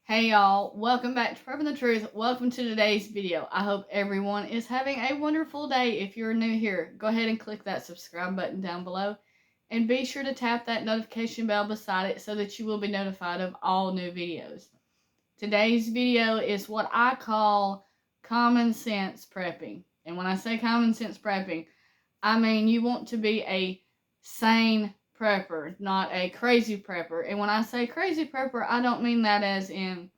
Hey y'all, welcome back to Prepping the Truth. Welcome to today's video. I hope everyone is having a wonderful day. If you're new here, go ahead and click that subscribe button down below and be sure to tap that notification bell beside it so that you will be notified of all new videos. Today's video is what I call common sense prepping. And when I say common sense prepping, I mean you want to be a sane prepper, not a crazy prepper. And when I say crazy prepper, I don't mean that as in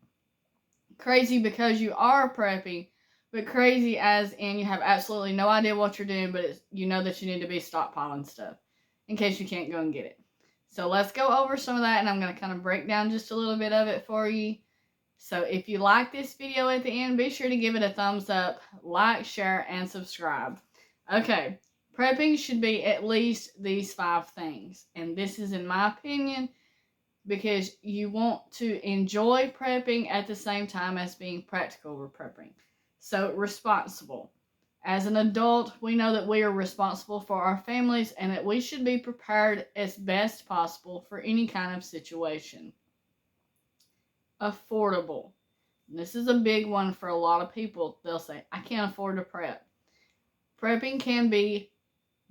crazy because you are prepping, but crazy as in you have absolutely no idea what you're doing, but you know that you need to be stockpiling stuff in case you can't go and get it. So let's go over some of that, and I'm going to kind of break down just a little bit of it for you. So if you like this video at the end, be sure to give it a thumbs up, like, share, and subscribe. Okay, prepping should be at least these 5 things, and this is in my opinion because you want to enjoy prepping at the same time as being practical with prepping. So, responsible. As an adult, we know that we are responsible for our families and that we should be prepared as best possible for any kind of situation. Affordable. This is a big one for a lot of people. They'll say, I can't afford to prep. Prepping can be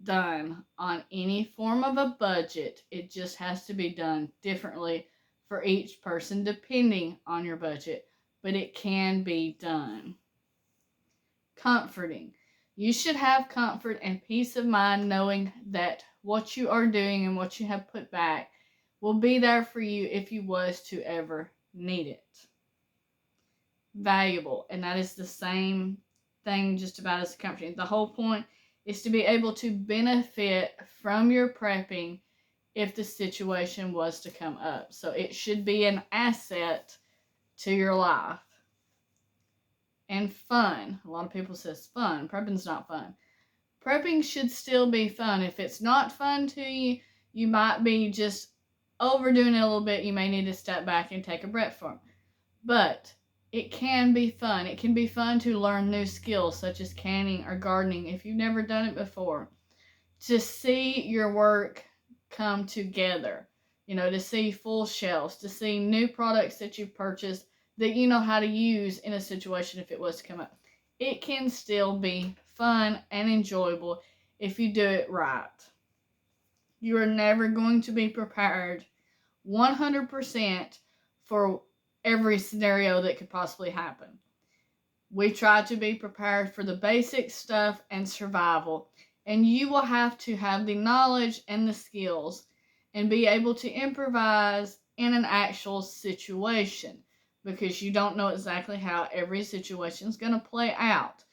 done on any form of a budget. It just has to be done differently for each person depending on your budget, but it can be done. Comforting. You should have comfort and peace of mind knowing that what you are doing and what you have put back will be there for you if you was to ever need it. Valuable, and that is the same thing just about as comforting. The whole point is to be able to benefit from your prepping if the situation was to come up. So it should be an asset to your life. And fun. A lot of people says fun. Prepping's not fun. Prepping should still be fun. If it's not fun to you, you might be just overdoing it a little bit. You may need to step back and take a breath from it. But it can be fun. It can be fun to learn new skills such as canning or gardening if you've never done it before. To see your work come together. To see full shelves, to see new products that you've purchased that you know how to use in a situation if it was to come up. It can still be fun and enjoyable if you do it right. You are never going to be prepared 100% for every scenario that could possibly happen. We try to be prepared for the basic stuff and survival, and you will have to have the knowledge and the skills and be able to improvise in an actual situation because you don't know exactly how every situation is going to play out.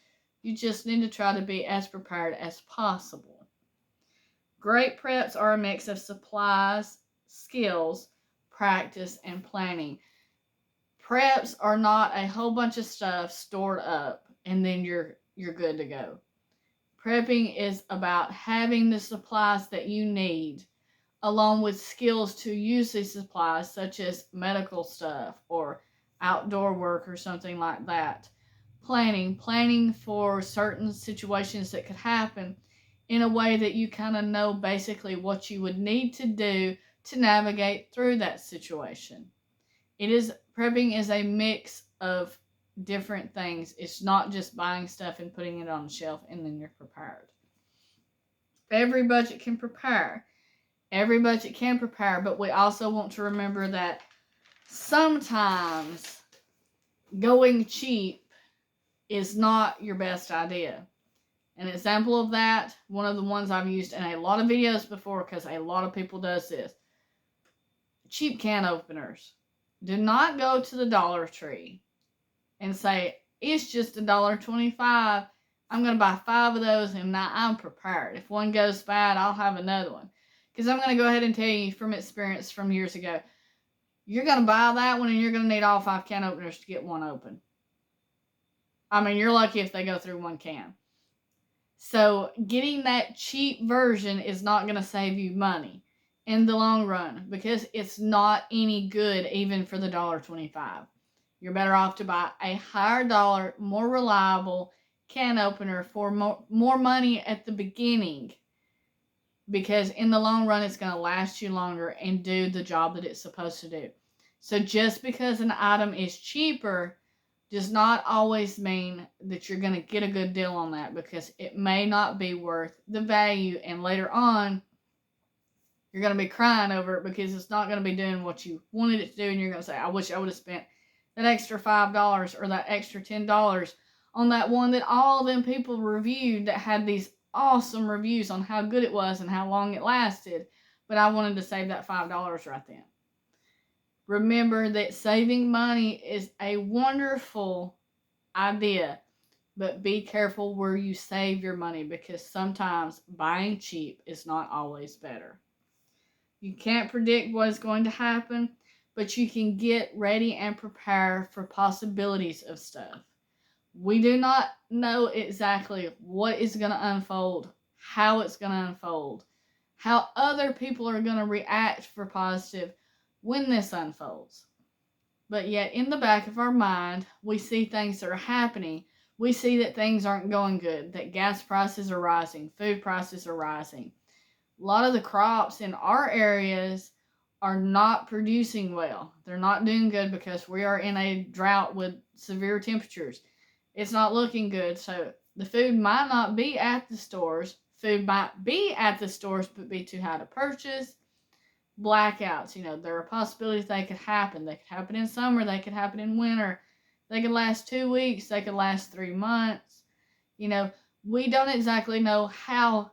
You just need to try to be as prepared as possible. Great preps are a mix of supplies, skills, practice, and planning. Preps are not a whole bunch of stuff stored up and then you're good to go. Prepping is about having the supplies that you need along with skills to use these supplies such as medical stuff or outdoor work or something like that. Planning for certain situations that could happen in a way that you kind of know basically what you would need to do to navigate through that situation. Prepping is a mix of different things. It's not just buying stuff and putting it on the shelf and then you're prepared. Every budget can prepare. But we also want to remember that sometimes going cheap is not your best idea. An example of that, one of the ones I've used in a lot of videos before because a lot of people does this. Cheap can openers. Do not go to the Dollar Tree and say, it's just $1.25. I'm going to buy 5 of those and now I'm prepared. If one goes bad, I'll have another one. Because I'm going to go ahead and tell you from experience from years ago, you're going to buy that one and you're going to need all 5 can openers to get one open. I mean, you're lucky if they go through one can. So getting that cheap version is not going to save you money in the long run because it's not any good even for the $1.25. You're better off to buy a higher dollar, more reliable can opener for more money at the beginning because in the long run it's going to last you longer and do the job that it's supposed to do. So just because an item is cheaper does not always mean that you're going to get a good deal on that, because it may not be worth the value, and later on you're going to be crying over it because it's not going to be doing what you wanted it to do, and you're going to say, I wish I would have spent that extra $5 or that extra $10 on that one that all them people reviewed that had these awesome reviews on how good it was and how long it lasted, but I wanted to save that $5 right then. Remember that saving money is a wonderful idea, but be careful where you save your money, because sometimes buying cheap is not always better. You can't predict what is going to happen, but you can get ready and prepare for possibilities of stuff. We do not know exactly what is going to unfold, how it's going to unfold, how other people are going to react for positive when this unfolds. But yet, in the back of our mind, we see things that are happening. We see that things aren't going good, that gas prices are rising, food prices are rising. A lot of the crops in our areas are not producing well. They're not doing good because we are in a drought with severe temperatures. It's not looking good, so the food might not be at the stores. Food might be at the stores, but be too high to purchase. Blackouts, there are possibilities they could happen. They could happen in summer, they could happen in winter. They could last 2 weeks, they could last 3 months. We don't exactly know how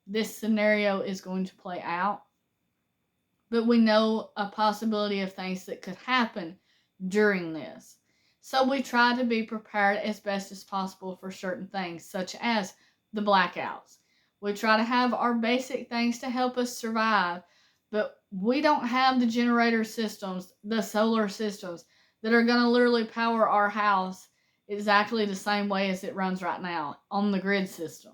this scenario is going to play out, but we know a possibility of things that could happen during this. So we try to be prepared as best as possible for certain things, such as the blackouts. We try to have our basic things to help us survive, but we don't have the generator systems, the solar systems that are going to literally power our house exactly the same way as it runs right now on the grid system.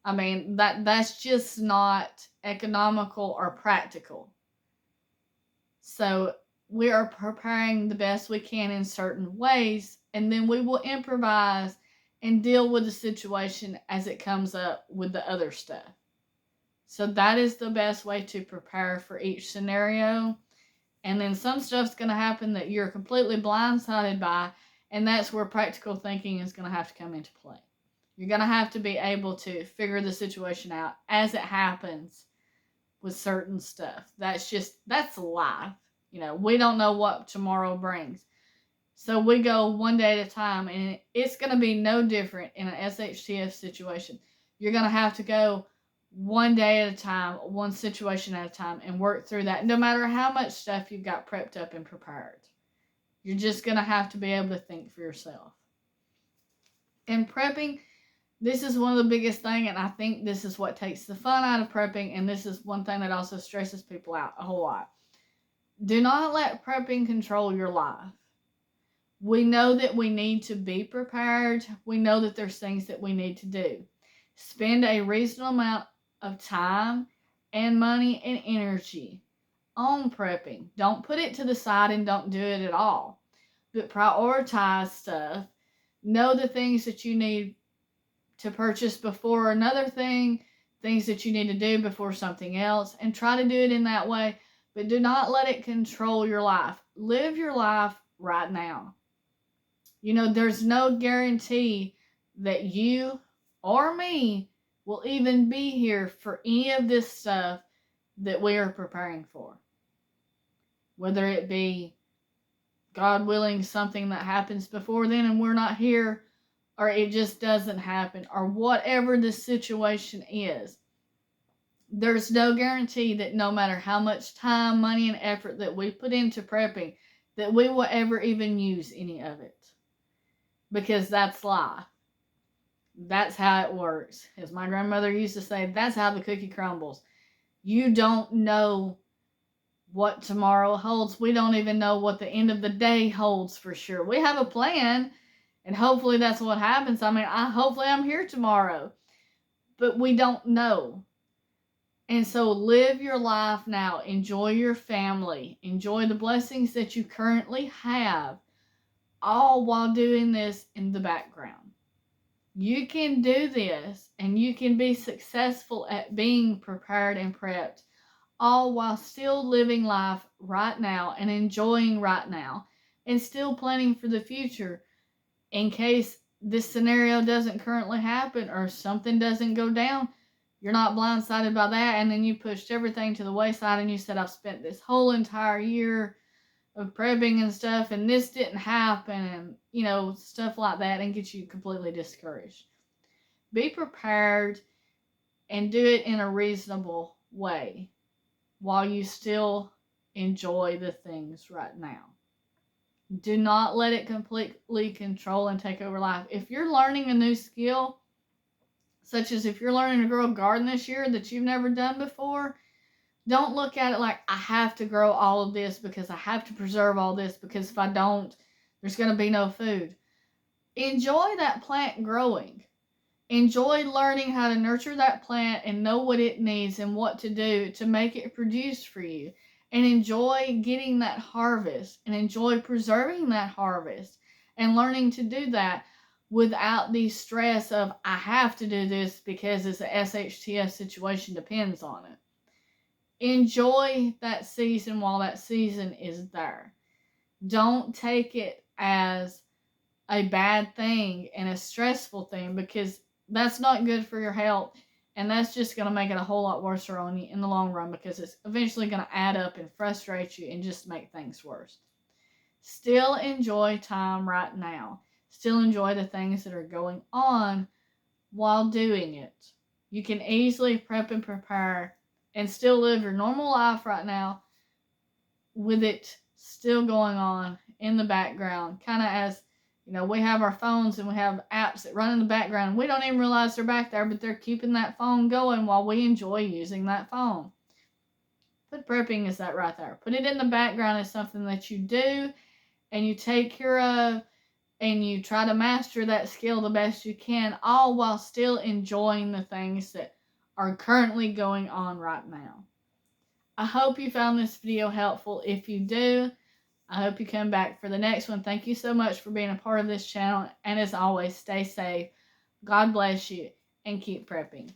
I mean, that's just not economical or practical. So we are preparing the best we can in certain ways, and then we will improvise and deal with the situation as it comes up with the other stuff. So that is the best way to prepare for each scenario. And then some stuff's going to happen that you're completely blindsided by, and that's where practical thinking is going to have to come into play. You're going to have to be able to figure the situation out as it happens with certain stuff. That's life. We don't know what tomorrow brings. So we go one day at a time, and it's going to be no different in an SHTF situation. You're going to have to go one day at a time, one situation at a time, and work through that, no matter how much stuff you've got prepped up and prepared. You're just going to have to be able to think for yourself. In prepping, this is one of the biggest things, and I think this is what takes the fun out of prepping, and this is one thing that also stresses people out a whole lot. Do not let prepping control your life. We know that we need to be prepared. We know that there's things that we need to do. Spend a reasonable amount of time and money and energy on prepping. Don't put it to the side and don't do it at all. But prioritize stuff. Know the things that you need to purchase before another thing, things that you need to do before something else, and try to do it in that way. But do not let it control your life. Live your life right now. There's no guarantee that you or me will even be here for any of this stuff that we are preparing for. Whether it be, God willing, something that happens before then and we're not here, or it just doesn't happen, or whatever the situation is. There's no guarantee that no matter how much time, money, and effort that we put into prepping, that we will ever even use any of it. Because that's life. That's how it works. As my grandmother used to say, that's how the cookie crumbles. You don't know what tomorrow holds. We don't even know what the end of the day holds for sure. We have a plan, and hopefully that's what happens. I mean, hopefully I'm here tomorrow. But we don't know. And so live your life now. Enjoy your family. Enjoy the blessings that you currently have, all while doing this in the background. You can do this, and you can be successful at being prepared and prepped, all while still living life right now and enjoying right now and still planning for the future in case this scenario doesn't currently happen or something doesn't go down. You're not blindsided by that, and then you pushed everything to the wayside and you said, I've spent this whole entire year of prepping and stuff and this didn't happen, and stuff like that, and get you completely discouraged. Be prepared and do it in a reasonable way while you still enjoy the things right now. Do not let it completely control and take over life. If you're learning a new skill, such as if you're learning to grow a garden this year that you've never done before, don't look at it like, I have to grow all of this because I have to preserve all this because if I don't, there's going to be no food. Enjoy that plant growing. Enjoy learning how to nurture that plant and know what it needs and what to do to make it produce for you. And enjoy getting that harvest and enjoy preserving that harvest and learning to do that without the stress of, I have to do this because it's a SHTF situation depends on it. Enjoy that season while that season is there. Don't take it as a bad thing and a stressful thing, because that's not good for your health, and that's just going to make it a whole lot worse on you in the long run, because it's eventually going to add up and frustrate you and just make things worse. Still enjoy time right now. Still enjoy the things that are going on while doing it. You can easily prep and prepare and still live your normal life right now with it still going on in the background, kind of as we have our phones and we have apps that run in the background. We don't even realize they're back there, but they're keeping that phone going while we enjoy using that phone. Food prepping is that right there. Put it in the background as something that you do and you take care of, and you try to master that skill the best you can, all while still enjoying the things that are currently going on right now. I hope you found this video helpful. If you do, I hope you come back for the next one. Thank you so much for being a part of this channel. And as always, stay safe. God bless you and keep prepping.